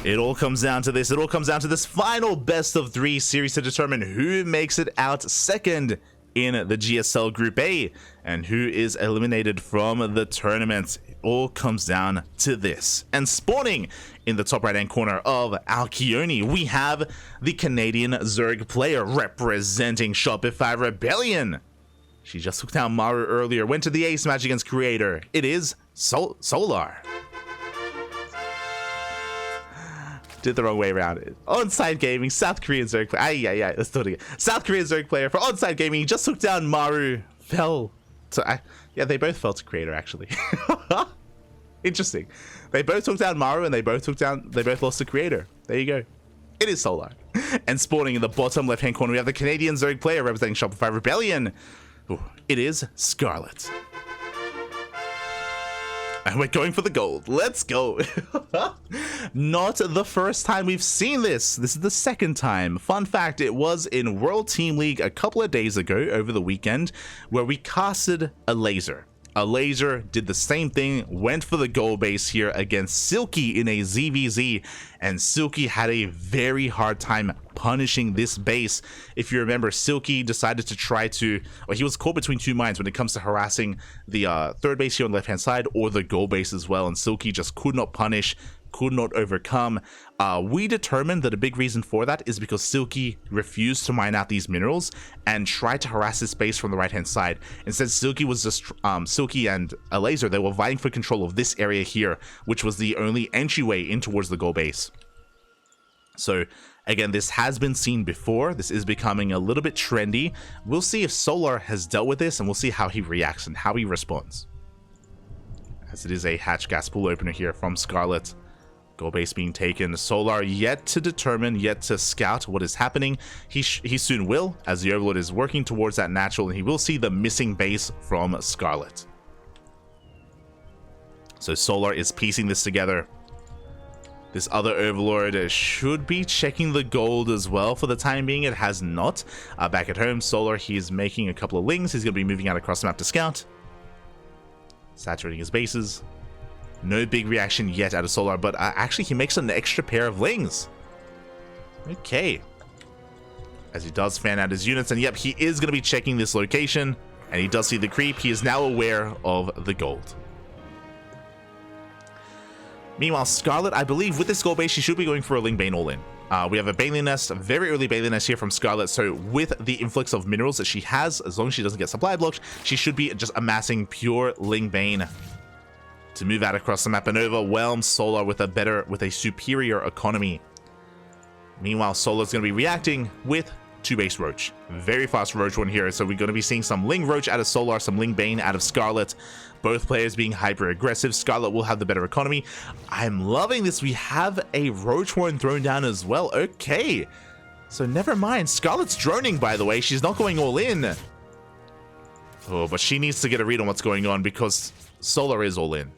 It all comes down to this. It all comes down to this final best of 3 series to determine who makes it out second in the GSL Group A and who is eliminated from the tournament. It all comes down to this. And spawning in the top right hand corner of our Keone, we have the Canadian Zerg player representing Shopify Rebellion. She just took down Maru earlier, went to the ace match against Creator. It is Solar. Did the wrong way around. Onside Gaming, South Korean Zerg player. Let's do it again. South Korean Zerg player for Onside Gaming. He just took down Maru. Fell to... yeah, they both fell to Creator, actually. Interesting. They both took down Maru and they both lost to Creator. There you go. It is Solar. And spawning in the bottom left-hand corner, we have the Canadian Zerg player representing Shopify Rebellion. Ooh, it is Scarlett. And we're going for the gold. Let's go. Not the first time we've seen this. This is the second time. Fun fact, it was in World Team League a couple of days ago over the weekend where we casted a laser. A laser did the same thing, went for the goal base here against Silky in a ZvZ, and Silky had a very hard time punishing this base. If you remember, Silky decided to try to, or he was caught between two minds when it comes to harassing the third base here on the left hand side or the goal base as well, and Silky just could not punish, could not overcome. We determined that a big reason for that is because Silky refused to mine out these minerals and tried to harass this base from the right hand side. Instead, Silky was just Silky and a laser, they were vying for control of this area here, which was the only entryway in towards the goal base. So again, this has been seen before. This is becoming a little bit trendy. We'll see if Solar has dealt with this, and we'll see how he reacts and how he responds, as it is a hatch gas pool opener here from Scarlett. Goal base being taken. Solar yet to determine, yet to scout what is happening. He soon will, as the Overlord is working towards that natural, and he will see the missing base from Scarlett. So Solar is piecing this together. This other Overlord should be checking the gold as well. For the time being, it has not. Back at home, Solar, he's making a couple of lings. He's going to be moving out across the map to scout. Saturating his bases. No big reaction yet out of Solar, but actually he makes an extra pair of lings. Okay. As he does fan out his units, and yep, he is going to be checking this location, and he does see the creep. He is now aware of the gold. Meanwhile, Scarlett, I believe with this gold base, she should be going for a Ling Bane all-in. We have a Baneling Nest, a very early Baneling Nest here from Scarlett, so with the influx of minerals that she has, as long as she doesn't get supply blocked, she should be just amassing pure Ling Bane to move out across the map and overwhelm Solar with a superior economy. Meanwhile, Solar's going to be reacting with 2 base Roach. Very fast Roach one here, so we're going to be seeing some Ling Roach out of Solar, some Ling Bane out of Scarlett. Both players being hyper aggressive. Scarlett will have the better economy. I'm loving this. We have a Roach Horn thrown down as well. Okay, so never mind. Scarlett's droning, by the way. She's not going all in. Oh, but she needs to get a read on what's going on because Solar is all in.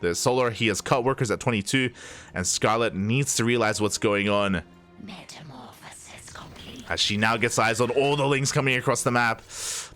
The Solar, he has cut workers at 22, and Scarlett needs to realize what's going on. Metamorphosis complete. As she now gets eyes on all the Lings coming across the map.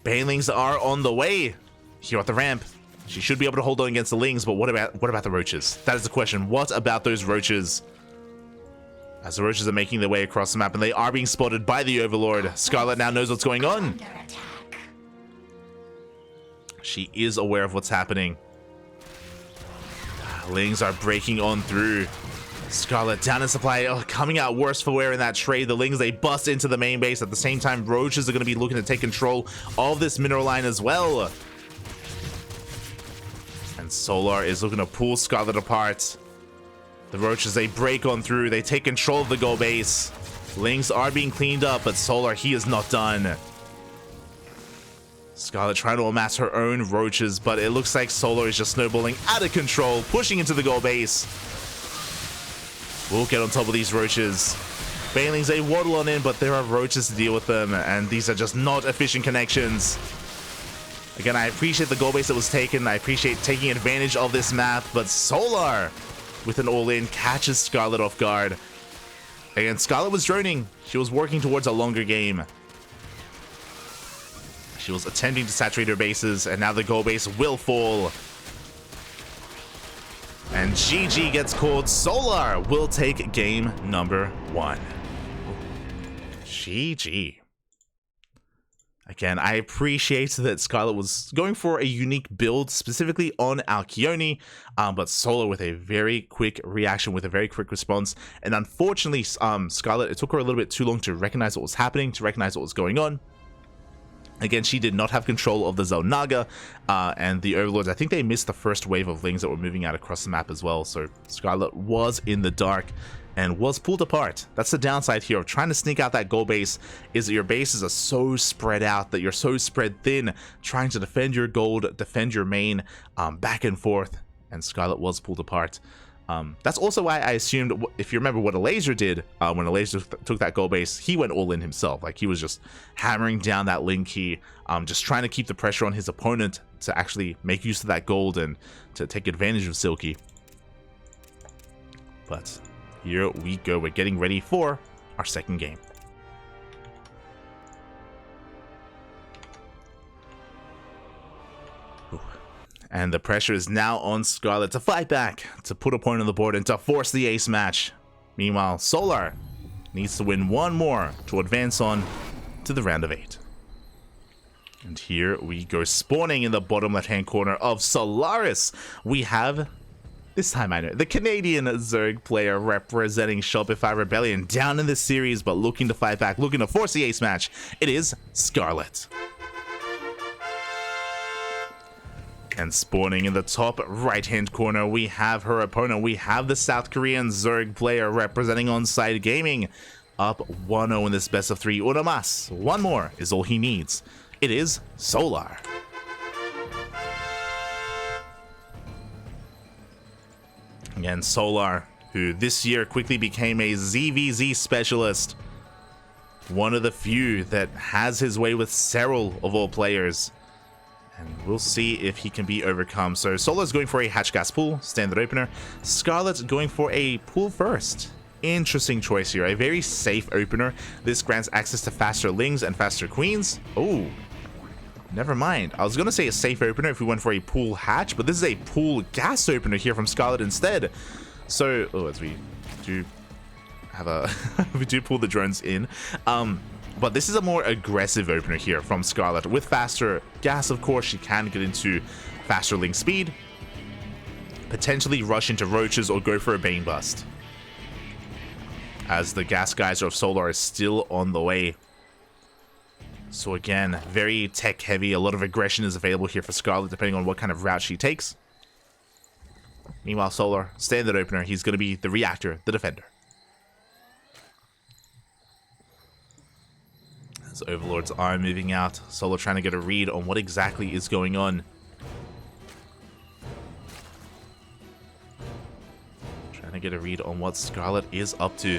Banelings are on the way here at the ramp. She should be able to hold on against the Lings, but what about the Roaches? That is the question. What about those Roaches? As the Roaches are making their way across the map, and they are being spotted by the Overlord. Scarlett now knows what's going on. She is aware of what's happening. Lings are breaking on through. Scarlett down in supply, coming out worse for wear in that trade. The Lings, they bust into the main base. At the same time, Roaches are going to be looking to take control of this mineral line as well. And Solar is looking to pull Scarlett apart. The Roaches, they break on through. They take control of the goal base. Lings are being cleaned up, but Solar, he is not done. Scarlett trying to amass her own Roaches, but it looks like Solar is just snowballing out of control, pushing into the goal base. We'll get on top of these Roaches. Banelings, they waddle on in, but there are Roaches to deal with them, and these are just not efficient connections. Again, I appreciate the goal base that was taken. I appreciate taking advantage of this map, but Solar, with an all-in, catches Scarlett off guard. Again, Scarlett was droning. She was working towards a longer game. She was attempting to saturate her bases, and now the goal base will fall. And And GG gets called. Solar will take game number 1. GG. Again, I appreciate that Scarlett was going for a unique build, specifically on Alcyone, but Solar with a very quick reaction, with a very quick response. And unfortunately, Scarlett, it took her a little bit too long to recognize what was happening, to recognize what was going on. Again, she did not have control of the Zelnaga and the Overlords. I think they missed the first wave of Lings that were moving out across the map as well. So Scarlett was in the dark and was pulled apart. That's the downside here of trying to sneak out that gold base, is that your bases are so spread out, that you're so spread thin, trying to defend your gold, defend your main, back and forth, and Scarlett was pulled apart. That's also why I assumed, if you remember what Alazer did, when Alazer took that gold base, he went all in himself. Like, he was just hammering down that Ling key, just trying to keep the pressure on his opponent to actually make use of that gold and to take advantage of Silky. But here we go. We're getting ready for our second game. And the pressure is now on Scarlett to fight back, to put a point on the board, and to force the ace match. Meanwhile, Solar needs to win one more to advance on to the round of 8. And here we go. Spawning in the bottom left-hand corner of Solaris, we have, this time I know, the Canadian Zerg player representing Shopify Rebellion, down in this series, but looking to fight back, looking to force the ace match. It is Scarlett. And spawning in the top right-hand corner, we have her opponent. We have the South Korean Zerg player representing Onside Gaming, up 1-0 in this best of 3. Una más. One more is all he needs. It is Solar. Again, Solar, who this year quickly became a ZvZ specialist. One of the few that has his way with several of all players. And we'll see if he can be overcome. So Solar's going for a hatch gas pool, standard opener. Scarlett's going for a pool first. Interesting choice here. A very safe opener. This grants access to faster Lings and faster Queens. Oh, never mind. I was going to say a safe opener if we went for a pool hatch, but this is a pool gas opener here from Scarlett instead. So, as we do have a... we do pull the drones in. But this is a more aggressive opener here from Scarlett. With faster gas, of course, she can get into faster Ling speed, potentially rush into roaches or go for a Bane Bust, as the gas geyser of Solar is still on the way. So again, very tech heavy. A lot of aggression is available here for Scarlett, depending on what kind of route she takes. Meanwhile, Solar, standard opener, he's going to be the reactor, the defender. As Overlords are moving out, Solar trying to get a read on what exactly is going on. Trying to get a read on what Scarlett is up to.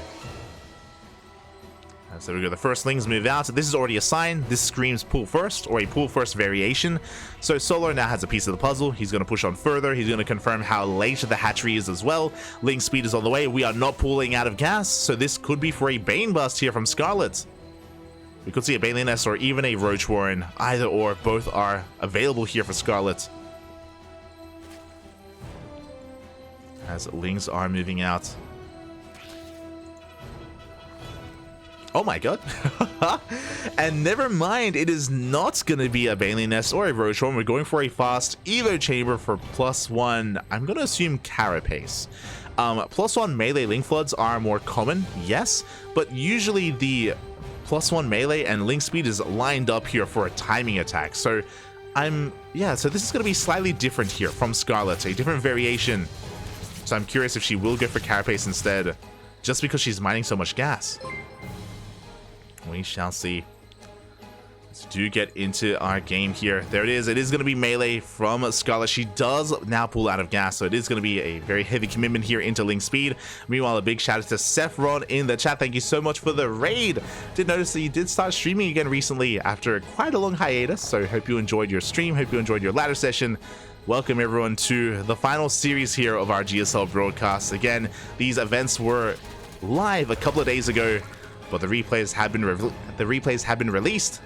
So there we go, the first Lings move out. This is already a sign. This screams pull first, or a pull first variation. So Solar now has a piece of the puzzle. He's going to push on further. He's going to confirm how late the hatchery is as well. Ling speed is on the way. We are not pulling out of gas, so this could be for a Bane Bust here from Scarlett. We could see a Baneliness or even a Roach Warren. Either or, both are available here for Scarlett. As Lings are moving out. Oh my god. And never mind, it is not going to be a Baneliness or a Roach Warren. We're going for a fast Evo Chamber for +1. I'm going to assume Carapace. +1 melee Ling Floods are more common, yes, but usually the +1 melee and Ling speed is lined up here for a timing attack. So so this is going to be slightly different here from Scarlett, a different variation. So I'm curious if she will go for Carapace instead, just because she's mining so much gas. We shall see. Let's do get into our game here. There it is. It is going to be melee from Scarlett. She does now pull out of gas, so it is going to be a very heavy commitment here into Ling speed. Meanwhile, a big shout out to Saffron in the chat. Thank you so much for the raid. Did notice that you did start streaming again recently after quite a long hiatus, so hope you enjoyed your stream. Hope you enjoyed your ladder session. Welcome everyone to the final series here of our GSL broadcast. Again, these events were live a couple of days ago, but the replays have been released.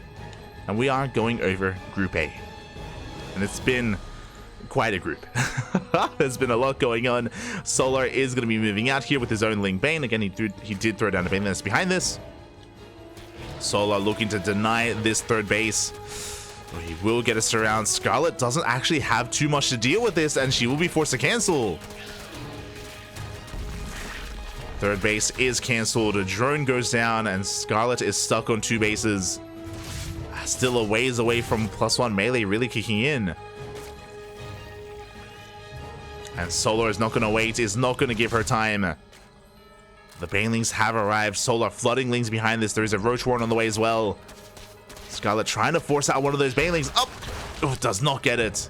And we are going over Group A. And it's been quite a group. There's been a lot going on. Solar is going to be moving out here with his own Ling Bane. Again, he did throw down a Bane that's behind this. Solar looking to deny this third base. He will get a surround. Scarlett doesn't actually have too much to deal with this, and she will be forced to cancel. Third base is cancelled. A drone goes down, and Scarlett is stuck on 2 bases. Still a ways away from +1 melee really kicking in. And Solar is not going to wait, is not going to give her time. The Banelings have arrived. Solar flooding Lings behind this. There is a Roach Warren on the way as well. Scarlett trying to force out one of those Banelings. Up! Oh, does not get it.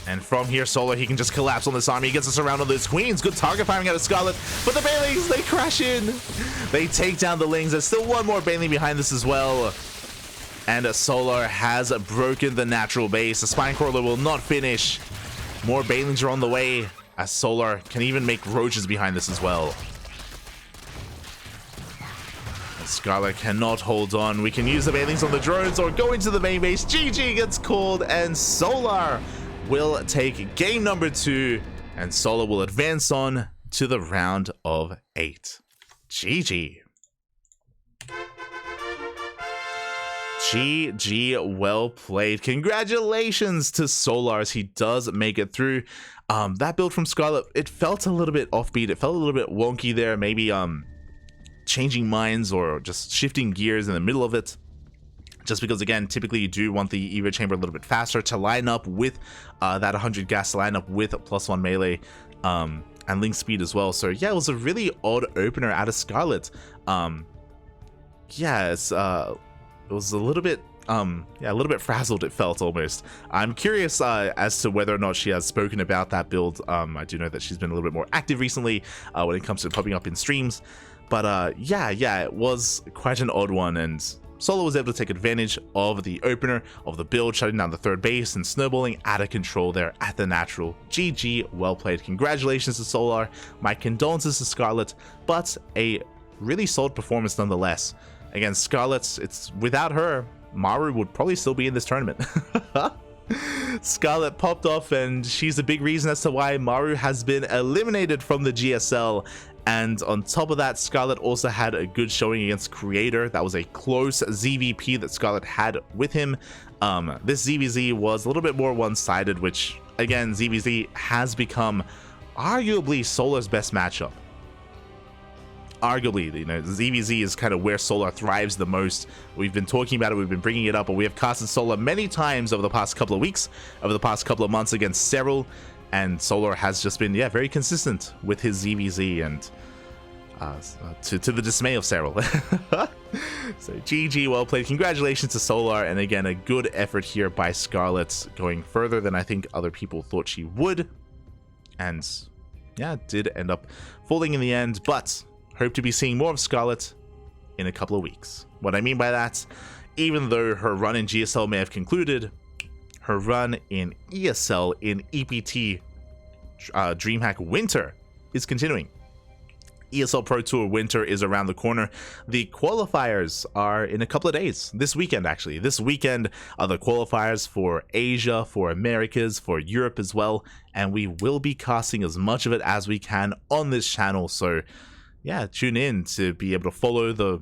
And from here, Solar, he can just collapse on this army. He gets us around on those Queens. Good target firing out of Scarlett. But the Banelings, they crash in. They take down the Lings. There's still one more Baneling behind this as well. And Solar has broken the natural base. The Spine Crawler will not finish. More Banelings are on the way, as Solar can even make Roaches behind this as well. And Scarlett cannot hold on. We can use the Banelings on the drones or go into the main base. GG gets called, and Solar will take game number 2, and Solar will advance on to the round of 8. GG. GG, well played. Congratulations to Solar as he does make it through. That build from Scarlett, it felt a little bit offbeat. It felt a little bit wonky there. Maybe changing minds or just shifting gears in the middle of it. Just because, again, typically you do want the Evo Chamber a little bit faster to line up with that 100 gas, to line up with +1 melee and link speed as well. So yeah, it was a really odd opener out of Scarlett. Yeah, it was a little bit a little bit frazzled, it felt almost. I'm curious as to whether or not she has spoken about that build. I do know that she's been a little bit more active recently when it comes to popping up in streams. But yeah, it was quite an odd one, and Solar was able to take advantage of the opener of the build, shutting down the third base and snowballing out of control there at the natural. GG, well played. Congratulations to Solar. My condolences to Scarlett, but a really solid performance nonetheless. Again, Scarlett, it's without her, Maru would probably still be in this tournament. Scarlett popped off, and she's a big reason as to why Maru has been eliminated from the GSL. And on top of that, Scarlett also had a good showing against Creator. That was a close ZVP that Scarlett had with him. This ZvZ was a little bit more one-sided, which, again, ZvZ has become arguably Solar's best matchup. Arguably, you know, ZvZ is kind of where Solar thrives the most. We've been talking about it, we've been bringing it up, but we have casted Solar many times over the past couple of weeks, over the past couple of months against several. And Solar has just been, yeah, very consistent with his ZvZ, and to the dismay of Cyril. So GG, well played. Congratulations to Solar, and again, a good effort here by Scarlett, going further than I think other people thought she would. And yeah, did end up falling in the end, but hope to be seeing more of Scarlett in a couple of weeks. What I mean by that, even though her run in GSL may have concluded, her run in ESL in EPT DreamHack Winter is continuing. ESL Pro Tour Winter is around the corner. The qualifiers are in a couple of days. This weekend, actually. This weekend are the qualifiers for Asia, for Americas, for Europe as well. And we will be casting as much of it as we can on this channel. So yeah, tune in to be able to follow the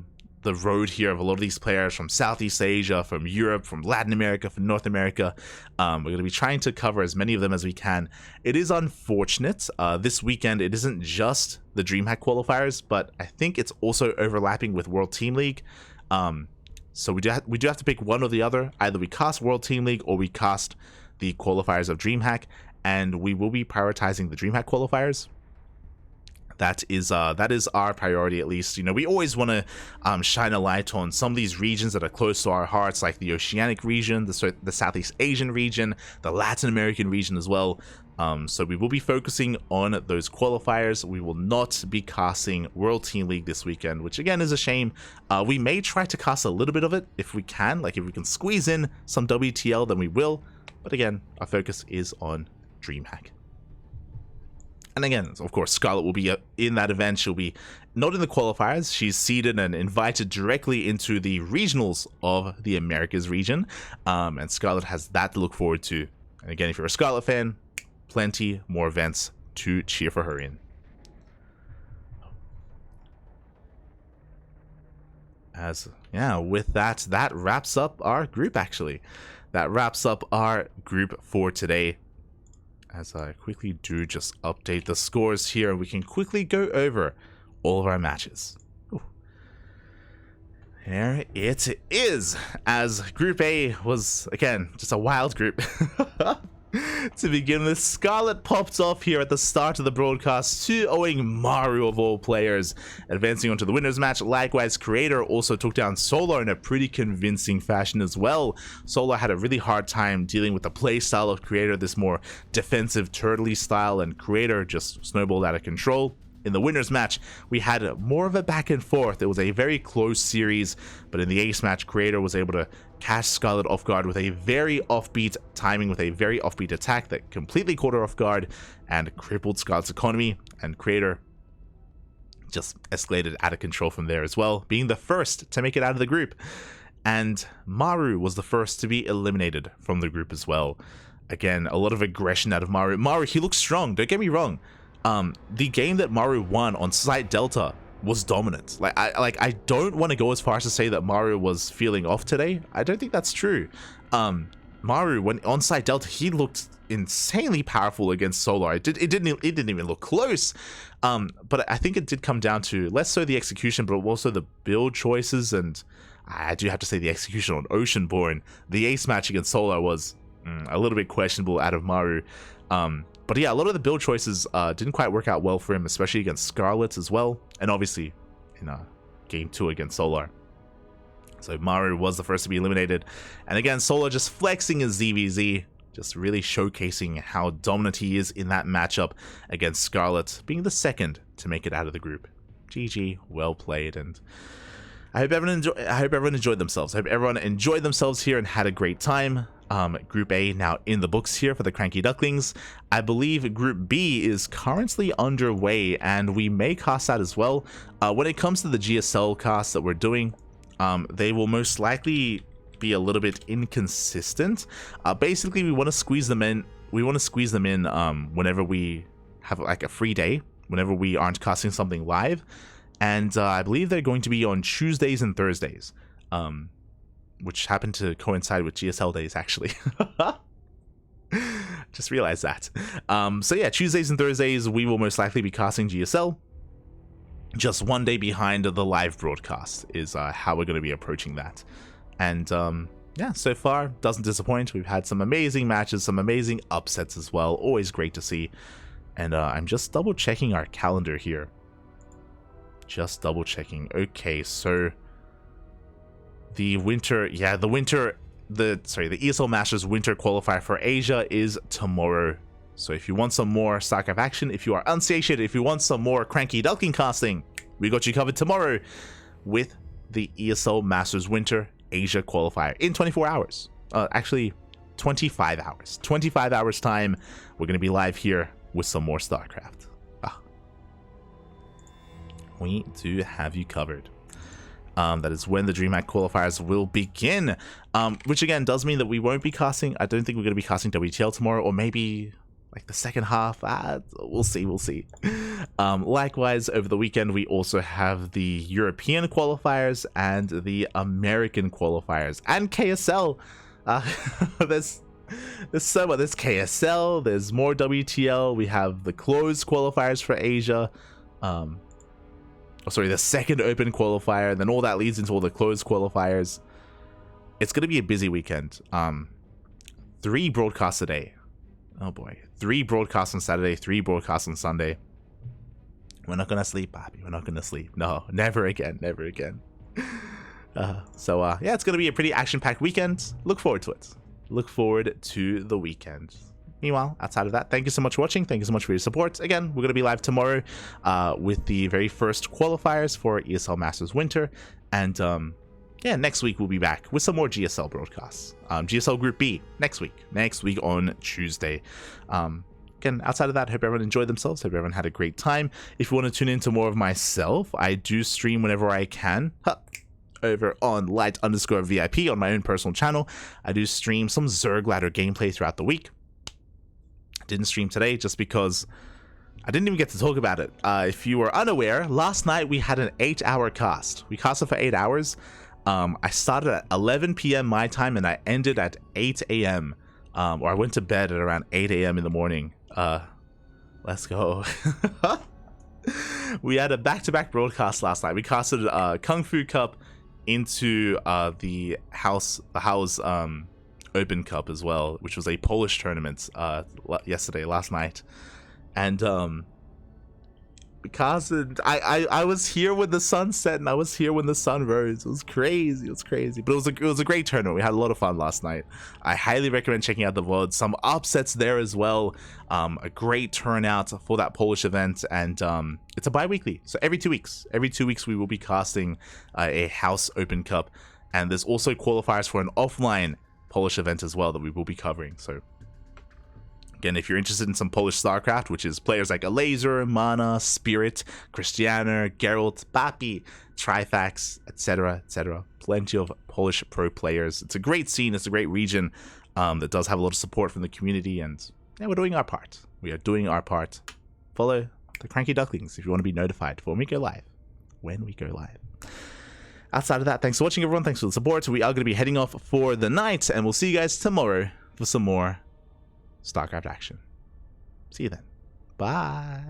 road here of a lot of these players from Southeast Asia, from Europe, from Latin America, from North America. We're going to be trying to cover as many of them as we can. It is unfortunate this weekend it isn't just the DreamHack qualifiers, but I think it's also overlapping with World Team League. So we do have to pick one or the other. Either we cast World Team League or we cast the qualifiers of DreamHack, and we will be prioritizing the DreamHack qualifiers. That is our priority, at least. You know, we always want to shine a light on some of these regions that are close to our hearts, like the Oceanic region, the Southeast Asian region, the Latin American region as well. So we will be focusing on those qualifiers. We will not be casting World Team League this weekend, which again is a shame. We may try to cast a little bit of it if we can. Like, if we can squeeze in some WTL, then we will. But again, our focus is on DreamHack. And again, of course, Scarlett will be in that event. She'll be not in the qualifiers. She's seeded and invited directly into the regionals of the Americas region. And Scarlett has that to look forward to And again, if you're a Scarlett fan, plenty more events to cheer for her in. With that wraps up our group, actually. That wraps up our group for today. As I quickly do just update the scores here, we can quickly go over all of our matches. Ooh. There it is, as Group A was, again, just a wild group. To begin with, Scarlett popped off here at the start of the broadcast, 2-0ing Maru of all players, advancing onto the winners match. Likewise, Creator also took down Solar in a pretty convincing fashion as well. Solar had a really hard time dealing with the play style of Creator, this more defensive turtley style, and Creator just snowballed out of control. In the winners match, we had more of a back and forth. It was a very close series, but in the ace match, Creator was able to catch Scarlett off guard with a very offbeat timing, with a very offbeat attack that completely caught her off guard and crippled Scarlett's economy, and Creator just escalated out of control from there as well, being the first to make it out of the group. And Maru was the first to be eliminated from the group as well. Again, a lot of aggression out of Maru. Maru, he looks strong, don't get me wrong. The game that Maru won on Site Delta was dominant. I don't want to go as far as to say that Maru was feeling off today. I don't think that's true. Maru, when on Site Delta, he looked insanely powerful against Solar. It didn't even look close. But I think it did come down to less so the execution, but also the build choices. And I do have to say the execution on Oceanborn. The ace match against Solar was a little bit questionable out of Maru. But yeah, a lot of the build choices didn't quite work out well for him, especially against Scarlett as well, and obviously in Game 2 against Solar. So Maru was the first to be eliminated, and again, Solar just flexing his ZvZ, just really showcasing how dominant he is in that matchup against Scarlett, being the second to make it out of the group. GG, well played, and I hope everyone enjoyed themselves. I hope everyone enjoyed themselves here and had a great time. Group A now in the books here for the CranKy Ducklings. I believe Group B is currently underway, and we may cast that as well. When it comes to the GSL casts that we're doing, they will most likely be a little bit inconsistent. Basically, we want to squeeze them in. Whenever we have like a free day, whenever we aren't casting something live, and I believe they're going to be on Tuesdays and Thursdays. Which happened to coincide with GSL days, actually. Just realized that. So yeah, Tuesdays and Thursdays, we will most likely be casting GSL. Just one day behind the live broadcast is how we're going to be approaching that. And yeah, so far, doesn't disappoint. We've had some amazing matches, some amazing upsets as well. Always great to see. And I'm just double checking our calendar here. Just double checking. Okay, so the ESL Masters winter qualifier for Asia is tomorrow. So if you want some more StarCraft action, if you are unsatiated, if you want some more CranKy Duckling casting, we got you covered tomorrow with the ESL Masters winter Asia qualifier in 24 hours. Actually, 25 hours. 25 hours time, we're going to be live here with some more StarCraft. We do have you covered. That is when the DreamHack qualifiers will begin, which again does mean that we won't be casting. I don't think we're going to be casting WTL tomorrow, or maybe like the second half. We'll see. Likewise, over the weekend, we also have the European qualifiers and the American qualifiers and KSL. There's so much. There's KSL, there's more WTL, we have the closed qualifiers for Asia. The second open qualifier, and then all that leads into all the closed qualifiers. It's going to be a busy weekend. 3 broadcasts a day. Oh boy. 3 broadcasts on Saturday, 3 broadcasts on Sunday. We're not going to sleep, Bobby. We're not going to sleep. No, never again. Never again. Yeah, it's going to be a pretty action-packed weekend. Look forward to it. Look forward to the weekend. Meanwhile, outside of that, thank you so much for watching. Thank you so much for your support. Again, we're going to be live tomorrow with the very first qualifiers for ESL Masters Winter. And yeah, next week we'll be back with some more GSL broadcasts. GSL Group B next week on Tuesday. Again, outside of that, hope everyone enjoyed themselves. Hope everyone had a great time. If you want to tune into more of myself, I do stream whenever I can. Over on light_VIP on my own personal channel. I do stream some Zerg ladder gameplay throughout the week. Didn't stream today just because I didn't even get to talk about it. If you were unaware, last night we had an 8-hour cast. We casted for 8 hours. I started at 11 p.m. my time and I ended at 8 a.m. Or I went to bed at around 8 a.m. in the morning. Let's go. We had a back-to-back broadcast last night. We casted Kung Fu Cup into the House Open Cup as well, which was a Polish tournament last night. And because I was here when the sun set and I was here when the sun rose. It was crazy. But it was a great tournament. We had a lot of fun last night. I highly recommend checking out the VOD. Some upsets there as well. A great turnout for that Polish event, and it's a bi-weekly, so every 2 weeks. Every 2 weeks we will be casting a House Open Cup, and there's also qualifiers for an offline Polish event as well that we will be covering. So again, if you're interested in some Polish StarCraft, which is players like Laser, Mana, Spirit, Christiana, Geralt, Papi, Trifax, etc., etc. Plenty of Polish pro players. It's a great scene. It's a great region that does have a lot of support from the community, and yeah, we're doing our part. We are doing our part. Follow the CranKy Ducklings if you want to be notified when we go live. Outside of that, thanks for watching, everyone. Thanks for the support. We are going to be heading off for the night, and we'll see you guys tomorrow for some more StarCraft action. See you then. Bye.